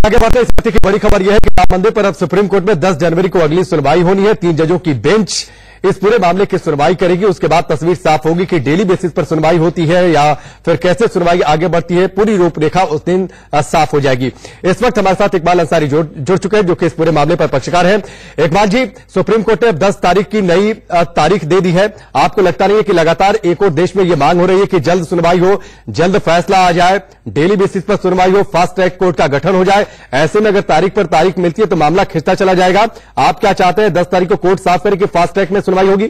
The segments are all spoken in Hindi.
आगे बढ़ते इस वक्त की बड़ी खबर यह है कि राम मंदिर पर अब सुप्रीम कोर्ट में 10 जनवरी को अगली सुनवाई होनी है। 3 जजों की बेंच इस पूरे मामले की सुनवाई करेगी। उसके बाद तस्वीर साफ होगी कि डेली बेसिस पर सुनवाई होती है या फिर कैसे सुनवाई आगे बढ़ती है। पूरी रूपरेखा उस दिन साफ हो जाएगी। इस वक्त हमारे साथ इकबाल अंसारी जुड़ चुके हैं, जो कि इस पूरे मामले पर पक्षकार हैं। इकबाल जी, सुप्रीम कोर्ट ने 10 तारीख की नई तारीख दे दी है। आपको लगता नहीं है कि लगातार एक और देश में यह मांग हो रही है कि जल्द सुनवाई हो, जल्द फैसला आ जाए, डेली बेसिस पर सुनवाई हो, फास्ट ट्रैक कोर्ट का गठन हो जाए? ऐसे में अगर तारीख पर तारीख मिलती है तो मामला खिंचता चला जाएगा। आप क्या चाहते हैं, 10 तारीख को कोर्ट साफ करे कि फास्ट ट्रैक में सुनवाई होगी?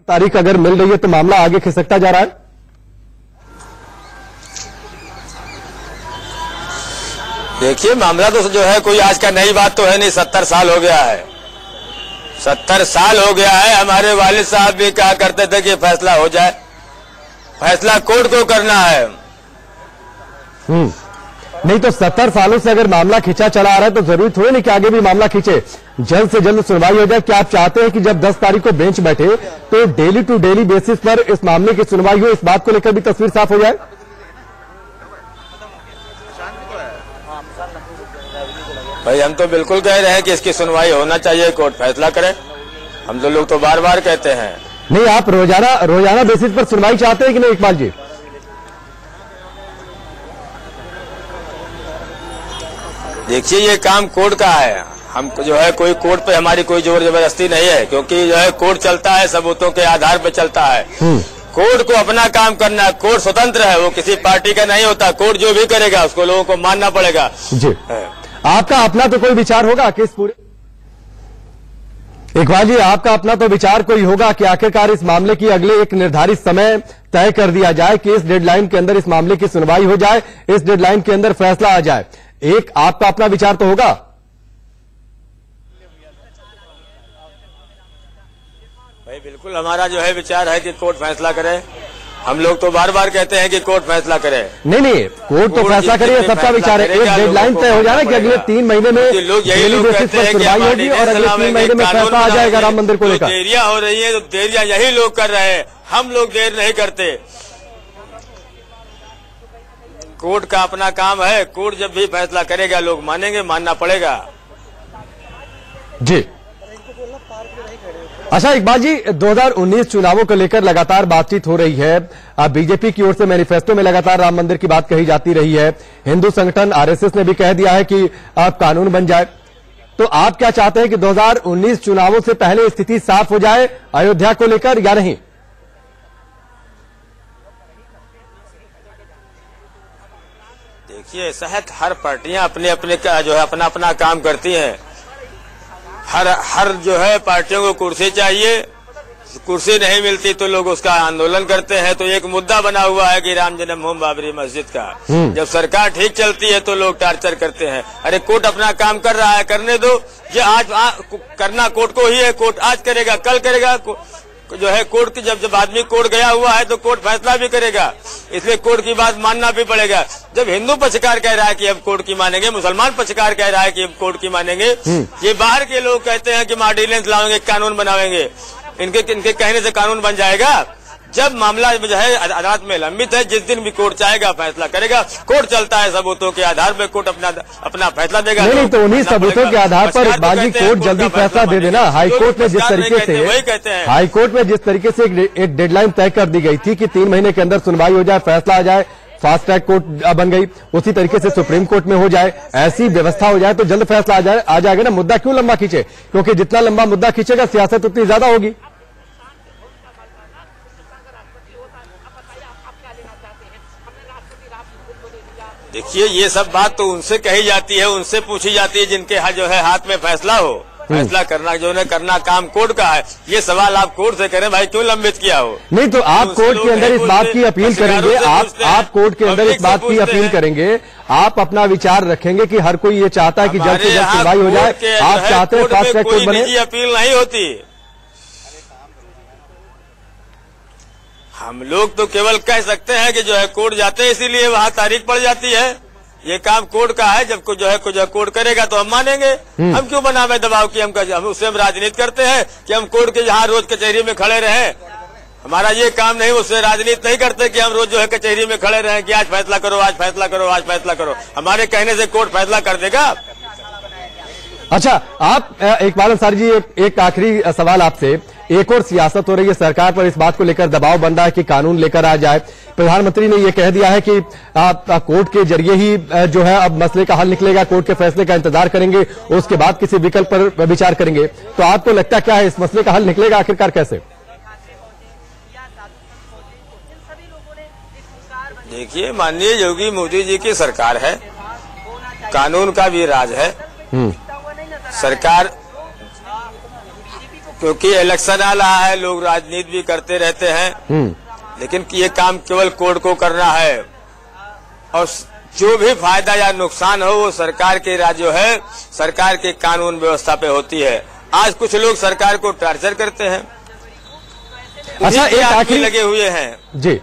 तारीख अगर मिल रही है तो मामला आगे खिसकता जा रहा है। देखिए, मामला तो जो है कोई आज का नई बात तो है नहीं। 70 साल हो गया है, 70 साल हो गया है। हमारे वालिद साहब भी कहा करते थे कि फैसला हो जाए, फैसला कोर्ट को करना है। नहीं तो 70 सालों से अगर मामला खिंचा चला आ रहा है तो जरूरी थोड़ी नहीं कि आगे भी मामला खींचे, जल्द से जल्द सुनवाई हो जाए। क्या आप चाहते हैं कि जब 10 तारीख को बेंच बैठे तो डेली टू डेली बेसिस पर इस मामले की सुनवाई हो, इस बात को लेकर भी तस्वीर साफ हो जाए? भाई, हम तो बिल्कुल कह रहे हैं कि इसकी सुनवाई होना चाहिए, कोर्ट फैसला करे। हम तो लोग तो बार बार कहते हैं। नहीं, आप रोजाना बेसिस पर सुनवाई चाहते हैं कि नहीं इकबाल जी? देखिए, ये काम कोर्ट का है। हम जो है कोई कोर्ट पे हमारी कोई जोर जबरदस्ती नहीं है, क्योंकि जो है कोर्ट चलता है सबूतों के आधार पे चलता है। कोर्ट को अपना काम करना है। कोर्ट स्वतंत्र है, वो किसी पार्टी का नहीं होता। कोर्ट जो भी करेगा उसको लोगों को मानना पड़ेगा। जी, आपका अपना तो कोई विचार होगा कि इस पूरे इकबाल जी, आपका अपना तो विचार कोई होगा कि आखिरकार इस मामले की अगले एक निर्धारित समय तय कर दिया जाए कि इस डेडलाइन के अंदर इस मामले की सुनवाई हो जाए, इस डेडलाइन के अंदर फैसला आ जाए। एक आपका अपना विचार तो होगा। भाई, बिल्कुल हमारा जो है विचार है कि कोर्ट फैसला करे। हम लोग तो बार बार कहते हैं कि कोर्ट फैसला करे। नहीं, कोर्ट तो फैसला करे, सबका विचार है। एक डेडलाइन तय हो जाए कि अगले 3 महीने में यही लोग कहते हैं कि होगी और अगले 3 महीने में फैसला आ जाएगा राम मंदिर को लेकर। देरियां हो रही है तो देरियां यही लोग कर रहे हैं, हम लोग देर नहीं करते। कोर्ट का अपना काम है। कोर्ट जब भी फैसला करेगा लोग मानेंगे, मानना पड़ेगा। जी, अच्छा इकबाल जी, 2019 चुनावों को लेकर लगातार बातचीत हो रही है। बीजेपी की ओर से मैनिफेस्टो में लगातार राम मंदिर की बात कही जाती रही है। हिंदू संगठन आरएसएस ने भी कह दिया है कि अब कानून बन जाए। तो आप क्या चाहते हैं कि 2019 चुनावों से पहले स्थिति साफ हो जाए अयोध्या को लेकर या नहीं? देखिए, ऐसा है हर पार्टियां अपने अपने का जो है अपना अपना काम करती हैं। हर जो है पार्टियों को कुर्सी चाहिए। कुर्सी नहीं मिलती तो लोग उसका आंदोलन करते हैं। तो एक मुद्दा बना हुआ है कि राम जन्मभूमि बाबरी मस्जिद का। जब सरकार ठीक चलती है तो लोग टार्चर करते हैं। अरे, कोर्ट अपना काम कर रहा है, करने दो। ये आज करना कोर्ट को ही है। कोर्ट आज करेगा, कल करेगा। जो है कोर्ट की जब आदमी कोर्ट गया हुआ है तो कोर्ट फैसला भी करेगा। इसलिए कोर्ट की बात मानना भी पड़ेगा। जब हिंदू पक्षकार कह रहा है कि अब कोर्ट की मानेंगे, मुसलमान पक्षकार कह रहा है कि अब कोर्ट की मानेंगे, ये बाहर के लोग कहते हैं कि हम ऑर्डिनेंस लाएंगे, कानून बनावेंगे। इनके कहने से कानून बन जाएगा? जब मामला जो है अदालत में लंबित है, जिस दिन भी कोर्ट चाहेगा फैसला करेगा। कोर्ट चलता है सबूतों के आधार पर, कोर्ट अपना फैसला देगा। नहीं, तो उन्हीं सबूतों के आधार पर इकबाल जी कोर्ट जल्दी फैसला दे देना। हाईकोर्ट में जिस तरीके से हाईकोर्ट में जिस तरीके से एक डेडलाइन तय कर दी गई थी कि 3 महीने के अंदर सुनवाई हो जाए, फैसला आ जाए, फास्ट ट्रैक कोर्ट बन गई, उसी तरीके से सुप्रीम कोर्ट में हो जाए, ऐसी व्यवस्था हो जाए तो जल्द फैसला आ जाएगा ना। मुद्दा क्यों लंबा खींचे? क्योंकि जितना लंबा मुद्दा खींचेगा सियासत उतनी ज्यादा होगी। देखिए, ये सब बात तो उनसे कही जाती है, उनसे पूछी जाती है जिनके जो है हाथ में फैसला हो। फैसला करना जो है करना काम कोर्ट का है। ये सवाल आप कोर्ट से करें, भाई क्यों लंबित किया हो? नहीं, तो आप कोर्ट के अंदर इस बात की अपील करेंगे। आप कोर्ट के अंदर इस बात की अपील करेंगे। आप अपना विचार रखेंगे कि हर कोई ये चाहता है कि जल्द से जल्द सुनवाई हो जाए। आप चाहते हैं फास्ट ट्रैक कोर्ट बने? अपील नहीं होती। हम लोग तो केवल कह सकते हैं कि जो है कोर्ट जाते हैं, इसीलिए वहाँ तारीख पड़ जाती है। ये काम कोर्ट का है। जब जो है कोर्ट करेगा तो हम मानेंगे। हम क्यों बनावे दबाव की? हम उससे हम राजनीति करते हैं कि हम कोर्ट के यहाँ रोज कचहरी में खड़े रहे। हमारा ये काम नहीं, उससे राजनीति नहीं करते कि हम रोज जो है कचहरी में खड़े रहें कि आज फैसला करो, आज फैसला करो, आज फैसला करो। हमारे कहने से कोर्ट फैसला कर देगा। अच्छा, आप इकबाल अंसारी जी, एक आखिरी सवाल आपसे। एक और सियासत हो रही है, सरकार पर इस बात को लेकर दबाव बन रहा है कि कानून लेकर आ जाए। प्रधानमंत्री ने यह कह दिया है कि कोर्ट के जरिए ही जो है अब मसले का हल निकलेगा, कोर्ट के फैसले का इंतजार करेंगे, उसके बाद किसी विकल्प पर विचार करेंगे। तो आपको लगता क्या है, इस मसले का हल निकलेगा आखिरकार कैसे? देखिए, माननीय योगी मोदी जी की सरकार है, कानून का भी राज है। सरकार, क्योंकि इलेक्शन आ रहा है, लोग राजनीति भी करते रहते हैं, लेकिन ये काम केवल कोर्ट को करना है और जो भी फायदा या नुकसान हो वो सरकार के राज्य है, सरकार के कानून व्यवस्था पे होती है। आज कुछ लोग सरकार को टॉर्चर करते हैं, अच्छा, एक आखिरी लगे हुए हैं जी।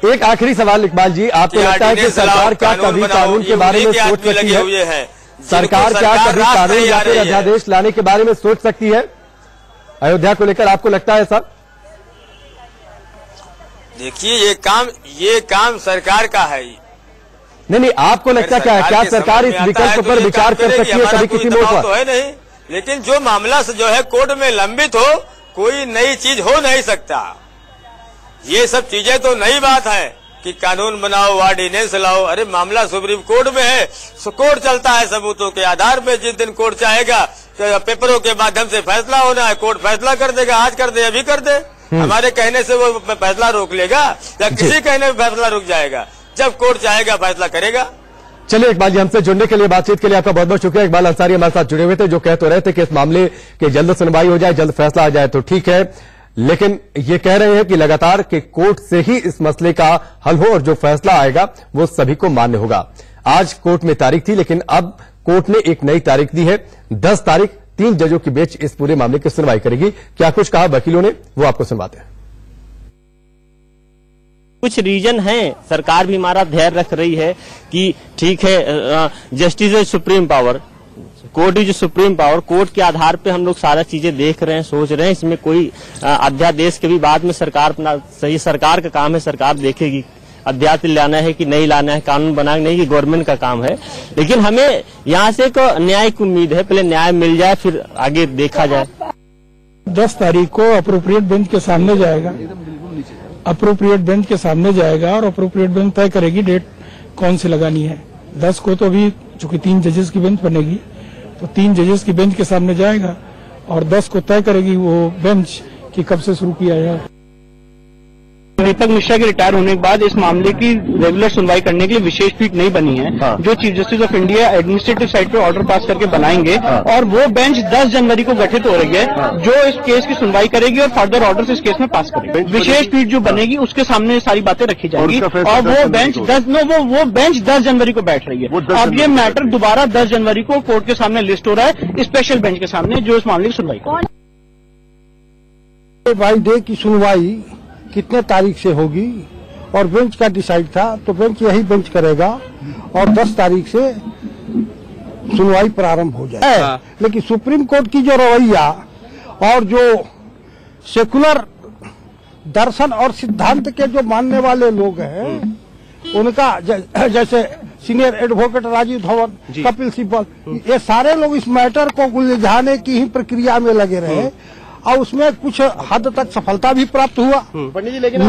एक आखिरी सवाल इकबाल जी, आपको लगता है कि सरकार क्या कभी कानून के बारे में सोच सकती है? सरकार क्या कभी कानून या फिर अध्यादेश लाने के बारे में सोच सकती है अयोध्या को लेकर? आपको लगता है सर? देखिए, ये काम सरकार का है। नहीं, आपको लगता क्या है, क्या सरकार इस विकल्प पर विचार कर सकती है कभी किसी मोड़ पर? तो है नहीं, लेकिन जो मामला जो है कोर्ट में लंबित हो, कोई नई चीज हो नहीं सकता। ये सब चीजें तो नई बात है कि कानून बनाओ, ऑर्डिनेंस लाओ। अरे मामला सुप्रीम कोर्ट में है, कोर्ट चलता है सबूतों के आधार पे। जिस दिन कोर्ट चाहेगा तो पेपरों के माध्यम से फैसला होना है, कोर्ट फैसला कर देगा। आज कर दे, अभी कर दे। हमारे कहने से वो फैसला रोक लेगा या किसी कहने में फैसला रुक जाएगा? जब कोर्ट चाहेगा फैसला करेगा। चलिए इकबाल जी, हमसे जुड़ने के लिए, बातचीत के लिए आपका बहुत बहुत शुक्रिया। इकबाल अंसारी हमारे साथ जुड़े हुए थे, जो कह तो रहे थे कि इस मामले की जल्द सुनवाई हो जाए, जल्द फैसला आ जाए तो ठीक है, लेकिन ये कह रहे हैं कि लगातार के कोर्ट से ही इस मसले का हल हो और जो फैसला आएगा वो सभी को मान्य होगा। आज कोर्ट में तारीख थी, लेकिन अब कोर्ट ने एक नई तारीख दी है। 10 तारीख 3 जजों की बेंच इस पूरे मामले की सुनवाई करेगी। क्या कुछ कहा वकीलों ने, वो आपको सुनवाते हैं। कुछ रीजन है, सरकार भी हमारा धैर्य रख रही है कि ठीक है, justice is supreme power, court is supreme power. Court के आधार पे हम लोग सारा चीजें देख रहे हैं, सोच रहे हैं। इसमें कोई अध्यादेश के भी बाद में सरकार अपना सही, सरकार का काम है, सरकार देखेगी अध्यादेश लाना है कि नहीं लाना है, कानून बनाना नहीं, कि गवर्नमेंट का काम है। लेकिन हमें यहाँ से एक न्याय की उम्मीद है, पहले न्याय मिल जाए फिर आगे देखा जाए। 10 तारीख को अप्रोप्रिएट बेंच के सामने जाएगा, अप्रोप्रिएट बेंच के सामने जाएगा और अप्रोप्रिएट बेंच तय करेगी डेट कौन सी लगानी है। 10 को तो अभी चूंकि 3 जजेस की बेंच बनेगी तो 3 जजेस की बेंच के सामने जाएगा और 10 को तय करेगी वो बेंच कि कब से शुरू किया जाए। दीपक मिश्रा के रिटायर होने के बाद इस मामले की रेगुलर सुनवाई करने के लिए विशेष पीठ नहीं बनी है। जो chief justice of India administrative side पे ऑर्डर पास करके बनाएंगे और वो बेंच 10 जनवरी को गठित हो रही है, जो इस केस की सुनवाई करेगी और फर्दर ऑर्डर इस केस में पास करेगी। विशेष पीठ जो बनेगी उसके सामने सारी बातें रखी जाएंगी और वो बेंच 10 जनवरी को बैठ रही है। अब ये मैटर दोबारा 10 जनवरी को कोर्ट के सामने लिस्ट हो रहा है, स्पेशल बेंच के सामने, जो इस मामले की सुनवाई बाई डे की सुनवाई कितने तारीख से होगी और बेंच का डिसाइड था, तो बेंच यही बेंच करेगा और 10 तारीख से सुनवाई प्रारंभ हो जाए। लेकिन सुप्रीम कोर्ट की जो रवैया और जो सेकुलर दर्शन और सिद्धांत के जो मानने वाले लोग हैं, उनका जैसे सीनियर एडवोकेट राजीव धवन, कपिल सिब्बल, ये सारे लोग इस मैटर को उलझाने की ही प्रक्रिया में लगे रहे और उसमें कुछ हद तक सफलता भी प्राप्त हुआ। पंडित जी, लेकिन एक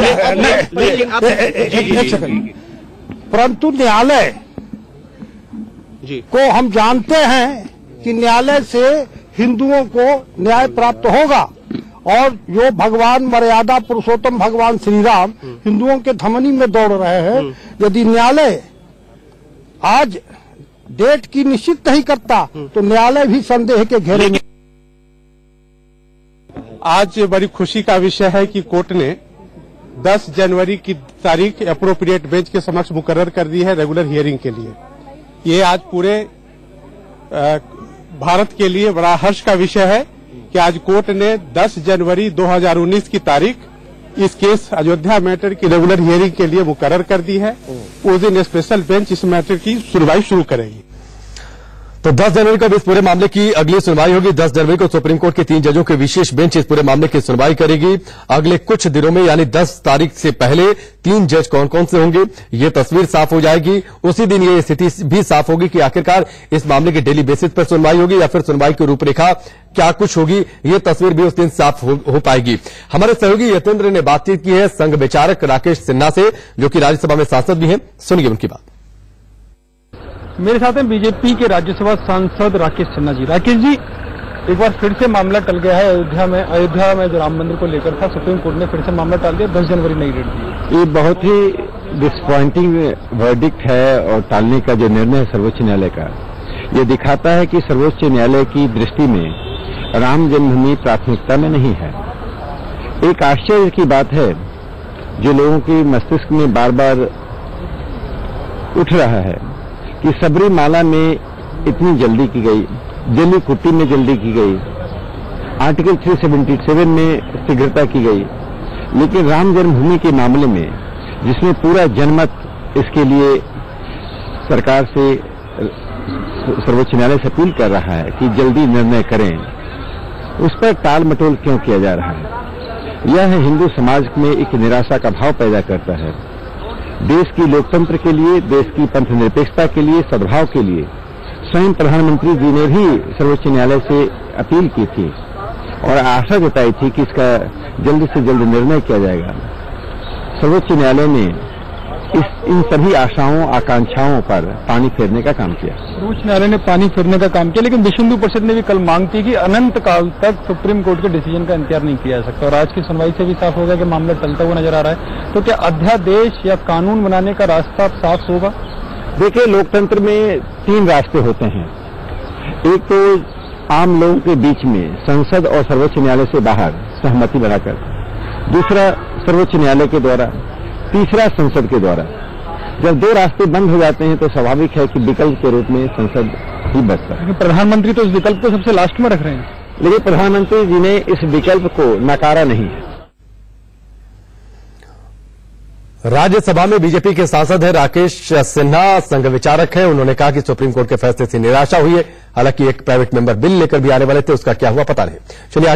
सेकंड, परंतु न्यायालय को हम जानते हैं कि न्यायालय से हिंदुओं को न्याय प्राप्त होगा और जो भगवान मर्यादा पुरुषोत्तम भगवान श्री राम हिंदुओं के धमनी में दौड़ रहे हैं, यदि न्यायालय आज डेट की निश्चित नहीं करता तो न्यायालय भी संदेह के घेरे में। आज बड़ी खुशी का विषय है कि कोर्ट ने 10 जनवरी की तारीख एप्रोप्रिएट बेंच के समक्ष मुकर्रर कर दी है रेगुलर हियरिंग के लिए। ये आज पूरे भारत के लिए बड़ा हर्ष का विषय है कि आज कोर्ट ने 10 जनवरी 2019 की तारीख इस केस अयोध्या मैटर की रेगुलर हियरिंग के लिए मुकर्रर कर दी है। उस दिन स्पेशल बेंच इस मैटर की सुनवाई शुरू करेगी। तो 10 जनवरी को अब इस पूरे मामले की अगली सुनवाई होगी। 10 जनवरी को सुप्रीम कोर्ट के 3 जजों की विशेष बेंच इस पूरे मामले की सुनवाई करेगी। अगले कुछ दिनों में यानी 10 तारीख से पहले 3 जज कौन कौन से होंगे, ये तस्वीर साफ हो जाएगी। उसी दिन ये स्थिति भी साफ होगी कि आखिरकार इस मामले की डेली बेसिस पर सुनवाई होगी या फिर सुनवाई की रूपरेखा क्या कुछ होगी, ये तस्वीर भी उस दिन साफ हो पाएगी। हमारे सहयोगी यतेंद्र ने बातचीत की है संघ विचारक राकेश सिन्हा से, जो कि राज्यसभा में सांसद भी हैं। सुनिए उनकी बात। मेरे साथ हैं बीजेपी के राज्यसभा सांसद राकेश सिन्हा जी। राकेश जी, एक बार फिर से मामला टल गया है अयोध्या में जो राम मंदिर को लेकर था, सुप्रीम कोर्ट ने फिर से मामला टाल दिया, 10 जनवरी नई डेट दी। ये बहुत ही डिसअपॉइंटिंग वर्डिक्ट है और टालने का जो निर्णय है सर्वोच्च न्यायालय का, ये दिखाता है कि सर्वोच्च न्यायालय की दृष्टि में राम जन्मभूमि प्राथमिकता में नहीं है। एक आश्चर्य की बात है जो लोगों की मस्तिष्क में बार बार उठ रहा है कि सबरीमाला में इतनी जल्दी की गई, दिल्ली कुट्टी में जल्दी की गई, आर्टिकल 377 में शीघ्रता की गई, लेकिन राम जन्मभूमि के मामले में जिसमें पूरा जनमत इसके लिए सरकार से सर्वोच्च न्यायालय से अपील कर रहा है कि जल्दी निर्णय करें, उस पर टाल मटोल क्यों किया जा रहा है। यह हिंदू समाज में एक निराशा का भाव पैदा करता है। देश की लोकतंत्र के लिए, देश की पंथ निरपेक्षता के लिए, सद्भाव के लिए स्वयं प्रधानमंत्री जी ने भी सर्वोच्च न्यायालय से अपील की थी और आशा जताई थी कि इसका जल्द से जल्द निर्णय किया जाएगा। सर्वोच्च न्यायालय ने इन सभी आशाओं आकांक्षाओं पर पानी फेरने का काम किया। सर्वोच्च न्यायालय ने पानी फेरने का काम किया, लेकिन विश्व हिंदू परिषद ने भी कल मांग की कि अनंत काल तक सुप्रीम कोर्ट के डिसीजन का इंतजार नहीं किया जा सकता, और आज की सुनवाई से भी साफ हो गया कि मामला टलता हुआ नजर आ रहा है। तो क्या अध्यादेश या कानून बनाने का रास्ता साफ होगा? देखिए, लोकतंत्र में 3 रास्ते होते हैं। एक तो आम लोगों के बीच में संसद और सर्वोच्च न्यायालय से बाहर सहमति बनाकर, दूसरा सर्वोच्च न्यायालय के द्वारा, तीसरा संसद के द्वारा। जब 2 रास्ते बंद हो जाते हैं तो स्वाभाविक है कि विकल्प के रूप में संसद ही बचता है। प्रधानमंत्री तो इस विकल्प को सबसे लास्ट में रख रहे हैं, लेकिन प्रधानमंत्री जी ने इस विकल्प को नकारा नहीं है। राज्यसभा में बीजेपी के सांसद है राकेश सिन्हा, संघ विचारक है। उन्होंने कहा कि सुप्रीम कोर्ट के फैसले से निराशा हुई है। हालांकि एक प्राइवेट मेंबर बिल लेकर भी आने वाले थे, उसका क्या हुआ पता नहीं। चलिए आगे